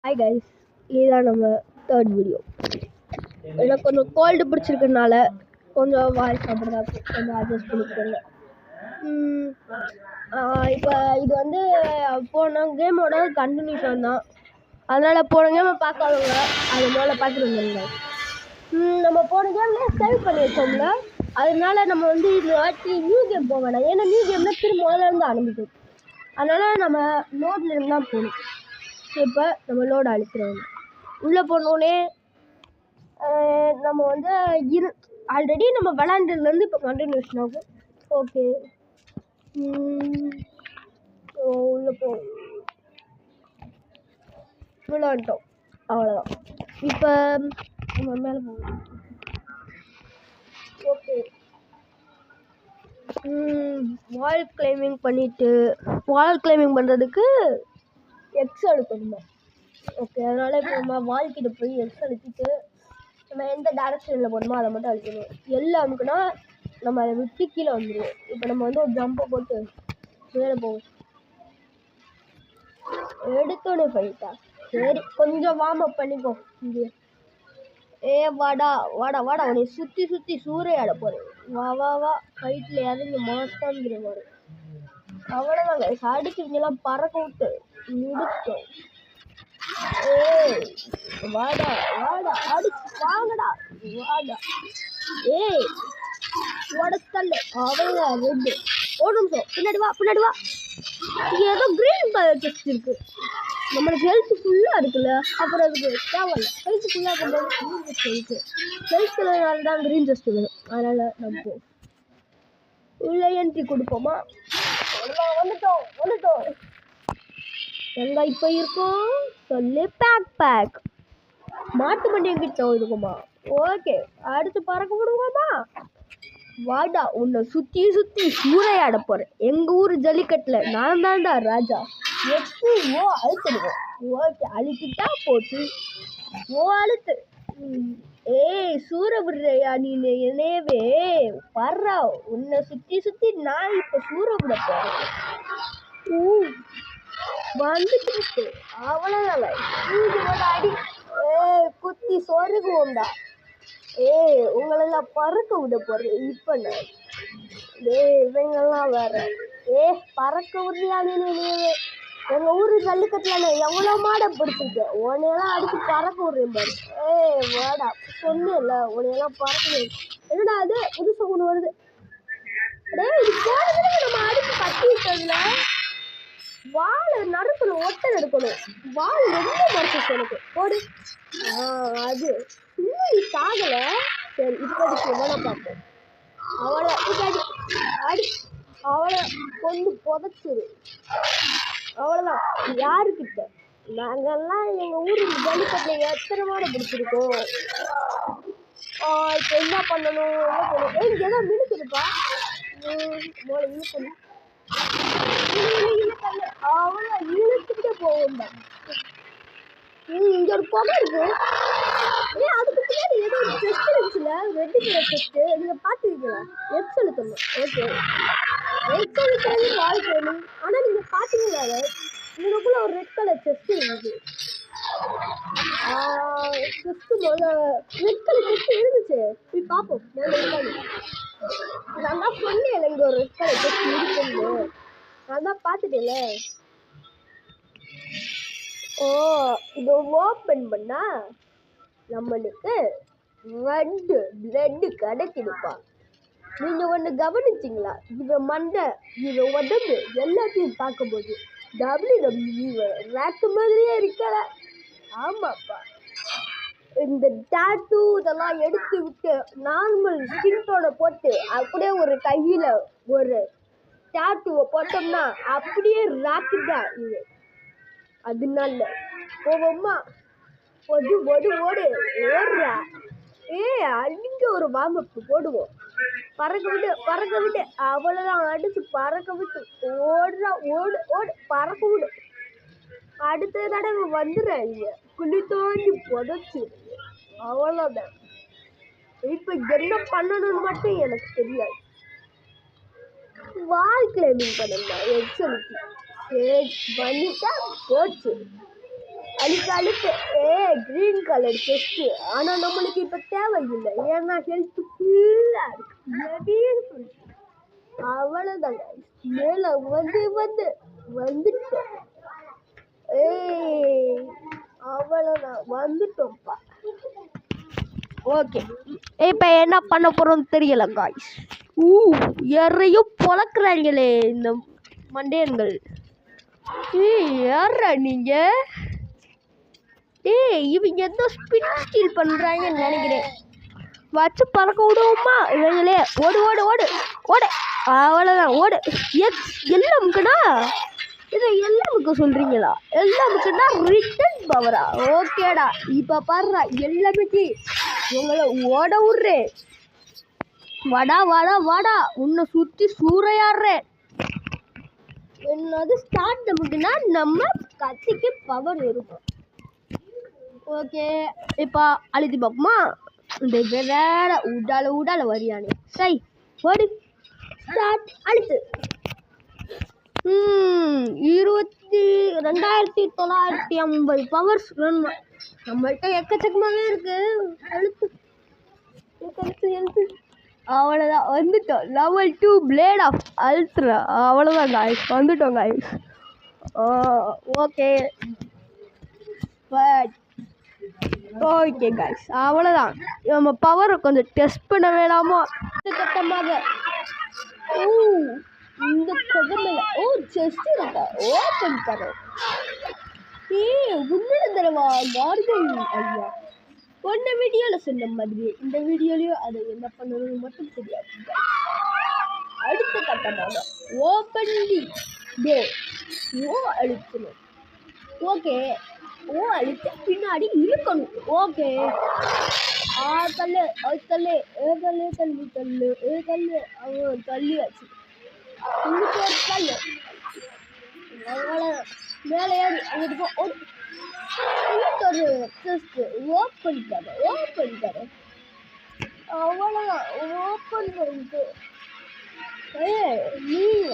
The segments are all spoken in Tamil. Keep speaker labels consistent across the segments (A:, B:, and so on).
A: ஹாய் கைஸ், இதுதான் நம்ம தேர்ட் வீடியோ. எனக்கு கொஞ்சம் கோல்டு பிடிச்சிருக்கனால கொஞ்சம் வாய்ஸ் அப்படி தான் கொஞ்சம் அட்ஜஸ்ட் பண்ணிக்கோங்க. இப்போ இது வந்து போன கேமோட கண்டினியூஷன் தான். அதனால் போன கேமை பார்க்காதவங்க அது முதல்ல பார்த்துருந்தோங்க. நம்ம போன கேம்லேயே சேவ் பண்ணி வச்சோம்ல, அதனால நம்ம வந்து இந்த வாட்டி நியூ கேம் போக வேணாம். ஏன்னா நியூ கேமில் திரும்ப முதல்ல இருந்து ஆரம்பிக்கும். அதனால் நம்ம லோட்ல இருந்து தான் போகணும். இப்போ நம்ம லோடு அழிக்கிறோம். உள்ளே போனோடனே நம்ம வந்து ஆல்ரெடி நம்ம விளாண்டதுலேருந்து இப்போ கண்டினியூஷன் ஆகும். ஓகே, உள்ளே போ விளாண்டோம், அவ்வளோதான். இப்போ நம்ம மேலே போகணும். ஓகே, வால் கிளைம்பிங் பண்ணிவிட்டு வால் கிளைம்பிங் பண்ணுறதுக்கு எக்ஸ் அழுத்தணும். ஓகே, அதனால் இப்போ நம்ம வால்கிட்ட போய் எக்ஸ் அழுத்திட்டு நம்ம எந்த டேரக்ஷனில் போகணுமோ அதை மட்டும் அழுத்தணும். எல்லாம் அமுக்குனா நம்ம அதை விட்டு கீழே வந்துடுவோம். இப்போ நம்ம வந்து ஒரு ஜம்பை போட்டு மேலே போவோம். எடுத்தோடனே போயிட்டா சரி, கொஞ்சம் வார்ம் அப் பண்ணிப்போம். இங்கே வாடா வாடா வாடா, உன்னை சுற்றி சுற்றி சூறையாட போகிறேன். வா வா வா, ஃபைட்டில் இறங்கி மாஸ்டாங்கிற மாதிரி. அவ்வளோதாங்க, அடிக்கிறீங்கெல்லாம் பறக்க விட்டு முடிச்சோம். வாடா வாடா, அடிச்சு வாங்கடா வாடா. உடத்தல்ல அவ்வளோதான். ரெண்டு ஒரு நிமிஷம் பின்னாடி வா பின்னாடி வா. இங்கே ஏதோ க்ரீன் கலர் டெஸ்ட் இருக்கு. நம்மளுக்கு ஹெல்த் ஃபுல்லாக இருக்குல்ல, அப்புறம் அதுக்கு தேவையில்ல. ஹெல்த் ஃபுல்லாக இருக்கும்போது க்ரீன் டெஸ்ட் இருக்கு. ஹெல்த் கலர் தான் க்ரீன் டெஸ்ட் வேணும். அதனால் நம்ம உள்ள என்ட்ரி கொடுப்போமா? வந்துட்டோம் வந்துட்டோம். எங்க இப்போ இருக்கும் சொல்லு, பேக் மாட்டு மண்டியம் கிட்ட இருக்குமா? ஓகே, அடுத்து பறக்க விடுவோமா? வாடா, உன்னை சுற்றி சுற்றி சூறையாட போகிறேன். எங்கள் ஊர் ஜல்லிக்கட்டில் நான் தான்டா ராஜா. எப்போ அழுத்துடுவோம். ஓகே, அழுத்திட்டா போச்சு. அழுத்து. சூற விடுறையா நீ என்னவே பர்றா. உன்னை சுற்றி சுற்றி நான் இப்போ சூற விட போகிறேன். வந்துட்டு அவ்வளோதான். அடி குத்தி சொருகுவோம்டா. உங்களெல்லாம் பறக்க விட போறேன். இப்போ நான் இவங்கெல்லாம் வேற பறக்க விடுறியா நீ? எங்கள் ஊர் ஜல்லிக்கட்டில் நான் எவ்வளோ மாடை பிடிச்சிருக்கேன். உன்னையெல்லாம் அடிச்சு பறக்க விடுறேன் பாரு. வாடா, சொன்னேன்ல உன்னையெல்லாம் பறக்க. என்னடா அது புதுசாக ஒன்று வருது. இது போனதுல நம்ம அடிச்சு கட்டி விட்டதுல வாழை நறுக்கணும், ஒட்டை நறுக்கணும். வால் ரொம்ப மறைச்சிச்சு எனக்கு. போடு. அது இன்னும் சாகல. சரி, இப்போதைக்கு எவ்வளோ பார்ப்போம். அவளை அடி அடி, அவளை கொண்டு புதைச்சிரு. அவ்வளோதான். யாருக்கிட்ட நாங்கெல்லாம் எங்கள் ஊருக்கு ஜல்லிக்கட்டில் எத்தனை மாடை பிடிச்சிருக்கோம். இப்போ என்ன பண்ணணும், என்ன பண்ணணும்? இங்கே தான் மினுக்குதுப்பா. மோளை இழுக்கணும். அவ்வளோ இழுத்துக்கிட்டே போவோம். இங்கே ஒரு புகை இருக்கு. அதுக்கு பின்னாடி ஏதோ ஒரு டெஸ்ட் இருந்துச்சுல, ரெட் கலர் டெஸ்ட். நீங்கள் பார்த்துருக்கீங்களா? எக்ஸ் அழுத்தணும். ஓகே, எக்ஸ் அழுத்தது வால் போகணும். ஆனால் நீங்கள் பார்த்தீங்களா, உங்களுக்குள்ள ஒரு ரெட் கலர் டெஸ்ட் இருந்துச்சு. டெஸ்ட் முதல்ல ரெட் கலர் டெஸ்ட் இருந்துச்சு. போய் பார்ப்போம். நான் தான் சொன்னேன் இங்கே ஒரு ரெட் கலர் டெஸ்ட் இருக்குன்னு. நான் தான் பார்த்துட்டேன்ல. இதை ஓப்பன் பண்ணா நம்மளுக்கு ரெட்டு பிளட்டு கிடைக்குதுப்பா. நீங்க ஒன்று கவனிச்சிங்களா? இவன் மண்டை, இவன் உடம்பு எல்லாத்தையும் பார்க்கும்போது WWE ரேக்கு மாதிரியே இருக்கல. ஆமாப்பா, இந்த டாட்டூ இதெல்லாம் எடுத்து விட்டு நார்மல் ஸ்கின்டோட போட்டு அப்படியே ஒரு கையில் ஒரு டாட்டூவை போட்டோம்னா அப்படியே ராக்கு தான் இது. அதனால போவோமா? ஓடு ஓடு ஓடு ஓடுறா. அடிக்க ஒரு வார்மப்பு போடுவோம். பறக்க விட்டு பறக்க விட்டு, அவ்வளோதான். அடிச்சு பறக்க விட்டு ஓடுறா. ஓடு ஓடு, பறக்க விடு. அடுத்த தடவை வந்துடுறாங்க, குழி தோண்டி புதைச்சு. அவ்வளோதான். இப்போ என்ன பண்ணணும்னு மட்டும் எனக்கு தெரியாது. வால் கிளைம்பிங் பண்ணலாம். எக்ஸலுக்கு பண்ணிட்டா போச்சு. அழுத்து அழுத்து. Green colour chest. ஆனா நம்மளுக்கு இப்ப தேவையில்லை, ஏன்னா ஹெல்த் ஃபுல்லா இருக்கு. அவ்வளவுதான் மேல வந்துட்டோம். அவ்வளவுதான் வந்துட்டோம்ப்பா. ஓகே, இப்ப என்ன பண்ண போறோம் தெரியல காய்ஸ். யாரையும் பொழக்கிறாங்களே இந்த மண்டேன்கள். யாரா நீங்க? இவங்க எதோ ஸ்பின் ஸ்டீல் பண்றாங்கன்னு நினைக்கிறேன். வச்சு பறக்க விடுவோமா இவங்களே? ஓடு ஓடு ஓடு ஓடு. அவ்வளோதான் ஓடு. எல்லாமுக்குண்ணா இதை எல்லாமுக்கு சொல்கிறீங்களா? எல்லாமுக்குன்னா ரிட்டன் பவரா? ஓகேடா, இப்போ பாடுறா எல்லாமுக்கு உங்களை ஓட விட்றேன். வாடா வாடா வாடா, உன்னை சுற்றி சூறையாடுறேன். என்னது ஸ்டார்ட் நமக்குன்னா நம்ம கத்திக்கு பவர் இருக்கும். ஓகே, இப்போ அழுத்தி பார்ப்போமா? இந்த வேற உடால வரியானே. சை ஓடு. ஸ்டார்ட். அழுத்து. 22,950 பவர்ஸ் வேணுமா? நம்மள்கிட்ட எக்கச்சக்கமாகவே இருக்கு. அழுத்து எழுத்து. அவ்வளோதான் வந்துட்டோம். Level 2 blade of ultra. அவ்வளோதான் காய்ஸ், வந்துட்டோம் காய்ஸ். ஓகே ஓகே காய்ஸ், அவ்வளோதான். நம்ம பவரை கொஞ்சம் டெஸ்ட் பண்ண வேணாமா? கட்டமாக இந்த கதமையில் செஸ்ட் இருக்கா? ஓப்பன் தரோம். உன்னோட தரவா கார்டன் ஐயா. போன வீடியோவில் சொன்ன மாதிரி இந்த வீடியோலையும் அதை என்ன பண்ணணும்னு மட்டும் தெரியாது. அடுத்த கட்டமாக ஓப்பன் தி டோர். அழுத்தணும். ஓகே, அழுத்த பின்னாடி இழுக்கணும். ஓகே, தள்ளு தள்ளு தள்ளு தள்ளு தள்ளு தள்ளு. அவன் தள்ளியாச்சு. தள்ளு. மேலே ஏறி அங்கிட்டு போ. ஒரு ஓப்பன் தர. அவ்வளோதான், ஓப்பன் பண்ணிட்டு நீங்க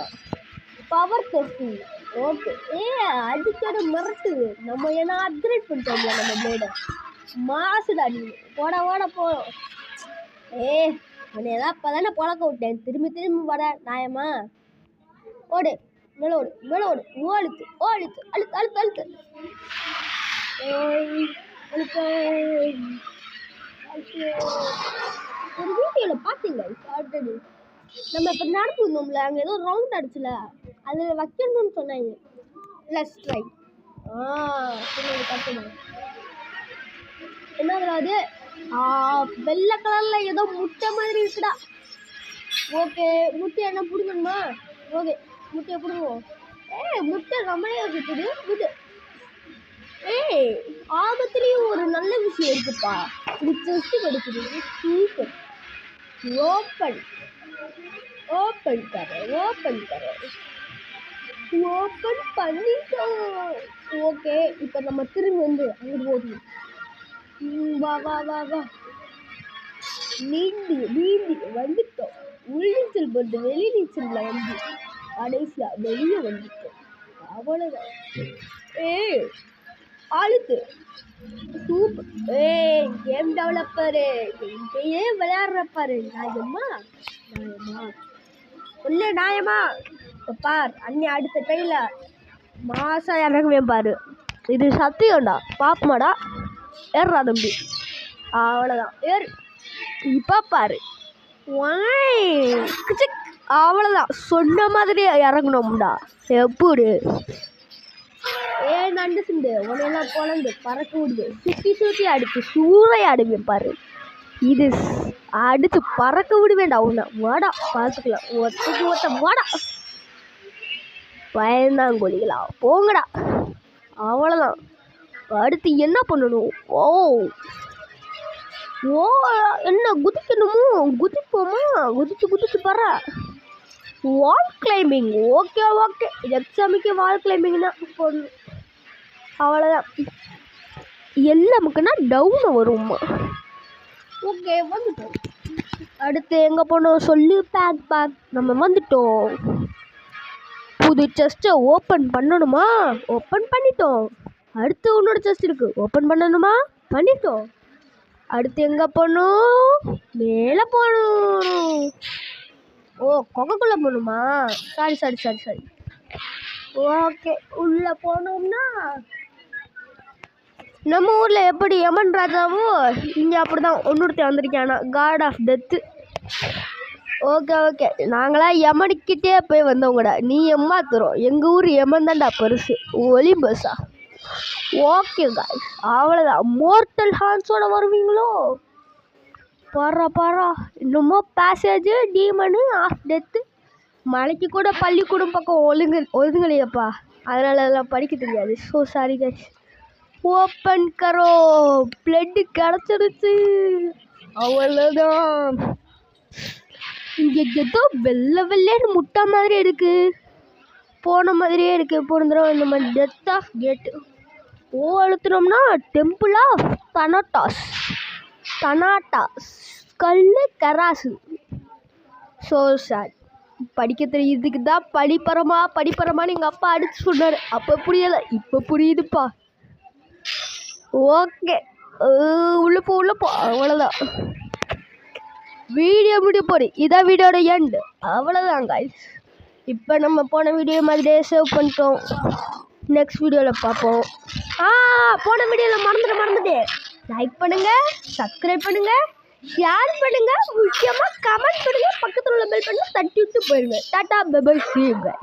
A: பவர் டெஸ்டிங். ஓகே, அடிக்கடி மிரட்டுது. நம்ம ஏன்னா அப்கிரேட் பண்ணிட்டோம்ல நம்ம பிளேடை. மாசுடா நீ. போட போகிறோம். உன்னை ஏதாவது இப்போ தானே பழக்க விட்டேன். திரும்பி வர நியாயமா? ஓடு, மேலே ஓடு. அழுத்து அழுத்து அழுத்து அழுத்து. ஒரு வீடியோவில் பார்த்தீங்க ஆல்ரெடி. நம்ம இப்போ நடந்து வந்தோம்ல, அங்கே ஏதோ ரவுண்ட் அடிச்சுல, அதில் வைக்கணும்னு சொன்னாங்க. Let's try. என்னதுல அது? வெள்ளை கலரில் ஏதோ முட்டை மாதிரி இருக்குடா. ஓகே, முட்டை என்ன பிடிக்கணுமா? ஓகே, முட்டையை பிடுங்குவோம். முட்டை நம்மளே வச்சுக்குது. விடு. ஆபத்துலேயும் ஒரு நல்ல விஷயம் இருக்குப்பா. இது செஸ்ட் கிடைக்குது. சூப்பர். ஓப்பன் பண்ணிட்டோம். ஓகே, இப்போ நம்ம திரும்பி வந்து அங்கிட்டு போகணும். வா நீந்தி வந்துட்டோம். உள்நீச்சல் போட்டு வெளி நீச்சல்ல வந்து கடைசியா வெளியே வந்துட்டோம். அவ்வளோதான். அழுத்து. சூப்பர். கேம் டெவலப்பரு என்கிட்டயே விளையாடுறப்பாரு. நியாயமா இல்லை நியாயமா? இப்போ பார் அண்ணி அடுத்த ட்ரெயினில் மாதம் இறங்குவேன் பாரு. இது சத்தியம்டா. பாப்பமாடா. ஏறுறா தம்பி. அவ்வளோதான். இப்போ பாரு. அவ்வளோதான், சொன்ன மாதிரி இறங்கணும்டா. எப்படி நண்டு சிண்டு உனையெல்லாம் குழந்து பறக்க விடுது. சுற்றி அடிச்சு சூறையாடுவேன் பாரு. இது அடிச்சு பறக்க விடுவேண்டா உன்னை. வாடா பார்த்துக்கலாம். ஒத்த வாடா. பயந்தாங்கொழிகளா போங்கடா. அவ்வளோதான். அடுத்து என்ன பண்ணணும்? என்ன குதிக்கணுமோ? குதிப்போமா? குதிச்சு பற. வால் கிளைம்பிங். ஓகே எக்ஸாமுக்கு வால் கிளைம்பிங்னா போடணும். அவ்வளோதான். எல்லாமுக்குன்னா டவுன் வரும்மா. ஓகே, வந்துட்டோம். அடுத்து எங்கே போனோம் சொல்லு? பேக். நம்ம வந்துட்டோம். புது செஸ்ட்டை ஓப்பன் பண்ணணுமா? ஓப்பன் பண்ணிட்டோம். அடுத்து உன்னோட செஸ்ட் இருக்கு, ஓப்பன் பண்ணணுமா? பண்ணிட்டோம். அடுத்து எங்கே போகணும்? மேலே போகணும். ஓ, கொகைக்குள்ளே போகணுமா? சாரி. ஓகே, உள்ளே போனோம்னா நம்ம ஊரில் எப்படி யமன் ராஜாவோ இங்கே அப்படி தான் ஒன்றுத்த வந்திருக்கானா, காட் ஆஃப் டெத்து. ஓகே, நாங்களாம் யமனுக்கிட்டே போய் வந்தவங்கடா. நீ ஏமாத்துறோம், எங்கள் ஊர் யமன் தான்டா பெருசு, ஒலிம்பஸா. ஓகே காய்ஸ், அவ்வளோதான். மோர்டல் ஹான்ஸோட வருவீங்களோ? பாரா இன்னமும் பேசேஜ் டீமனு ஆஃப் டெத்து. மலைக்கு கூட பள்ளிக்கூடம் பக்கம் ஒழுங்கலையப்பா, அதனால அதெல்லாம் படிக்க தெரியாது. So sorry guys. ஓப்பன் கரோ, பிளட்டு கிடச்சிருச்சு. அவ்வளோதான். இங்கே ஏதோ வெள்ளைன்னு முட்டை மாதிரி இருக்கு, போன மாதிரியே இருக்கு. போன தடவை இந்த மாதிரி டெத் ஆஃப் கேட்டு. ஓ அழுத்தினோம்னா டெம்பிள் ஆஃப் தனாட்டாஸ் கல்லு கராசு. ஸோ சார், படிக்க தெரியுதுக்கு தான் படிப்பறமான்னு எங்கள் அப்பா அடிச்சு சொன்னார். அப்போ புரியலை, இப்போ புரியுதுப்பா. ஓகே, உள்ள போ. அவ்வளோதான், வீடியோ முடிய போடு. இதான் வீடியோட எண்டு. அவ்வளோதான் காய்ஸ். இப்போ நம்ம போன வீடியோ மாதிரியே சேவ் பண்ணிட்டோம். நெக்ஸ்ட் வீடியோவில் பார்ப்போம். போன வீடியோவில் மறந்துட்டு லைக் பண்ணுங்கள், சப்ஸ்கிரைப் பண்ணுங்கள், ஷேர் பண்ணுங்கள், முக்கியமாக கமெண்ட் பண்ணுங்கள், பக்கத்தில் உள்ள பெல் பண்ணி தட்டி விட்டு போயிடுங்க. Tata bye bye, see you guys.